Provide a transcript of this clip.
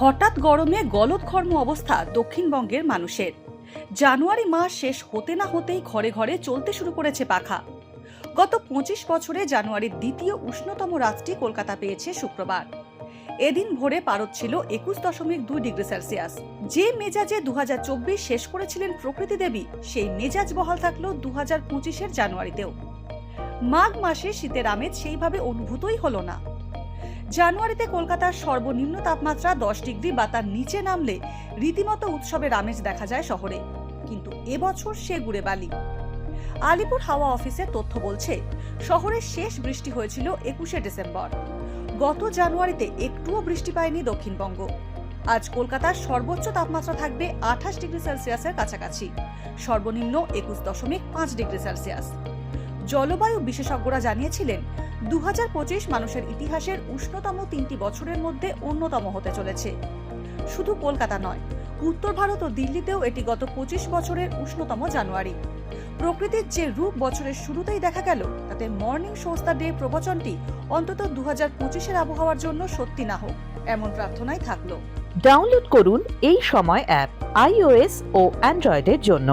হঠাৎ গরমে গলদঘর্ম অবস্থা দক্ষিণবঙ্গের মানুষের। জানুয়ারি মাস শেষ হতে না হতেই ঘরে ঘরে চলতে শুরু করেছে পাখা। গত 25 বছরে জানুয়ারির দ্বিতীয় উষ্ণতম রাতটি কলকাতা পেয়েছে শুক্রবার। এদিন ভোরে পারদ ছিল 21.2 ডিগ্রি সেলসিয়াস। যে মেজাজে 2024 শেষ করেছিলেন প্রকৃতি দেবী, সেই মেজাজ বহাল থাকলো 2025-এর জানুয়ারিতেও। মাঘ মাসে শীতের আমেজ সেইভাবে অনুভূতই হলো না। জানুয়ারিতে কলকাতার সর্বনিম্ন তাপমাত্রা 10 ডিগ্রি বা তার নিচে নামলে রীতিমতো উৎসবের আমেজ দেখা যায় শহরে, কিন্তু এবছর সে গুড়ে বালি। আলিপুর হাওয়া অফিসের তথ্য বলছে, শহরে শেষ বৃষ্টি হয়েছিল 21শে ডিসেম্বর। গত জানুয়ারিতে একটুও বৃষ্টি পায়নি দক্ষিণবঙ্গ। আজ কলকাতার সর্বোচ্চ তাপমাত্রা থাকবে 28 ডিগ্রি সেলসিয়াসের কাছাকাছি, সর্বনিম্ন 21.5 ডিগ্রি সেলসিয়াস। জলবায়ু বিশেষজ্ঞরা জানিয়েছিলেন 2025 মানুষের ইতিহাসের উষ্ণতম 3টি বছরের মধ্যে অন্যতম হতে চলেছে। শুধু কলকাতা নয়, উত্তর ভারত ও দিল্লিতেও এটি গত 25 বছরের উষ্ণতম জানুয়ারি। প্রকৃতির যে রূপ বছরের শুরুতেই দেখা গেল, তাতে মর্নিং শোজ দ্য ডে প্রবচনটি অন্তত 2025-এর আবহাওয়ার জন্য সত্যি না হোক, এমন প্রার্থনাই থাকলো। ডাউনলোড করুন এই সময় অ্যাপ iOS ও অ্যান্ড্রয়েডের জন্য।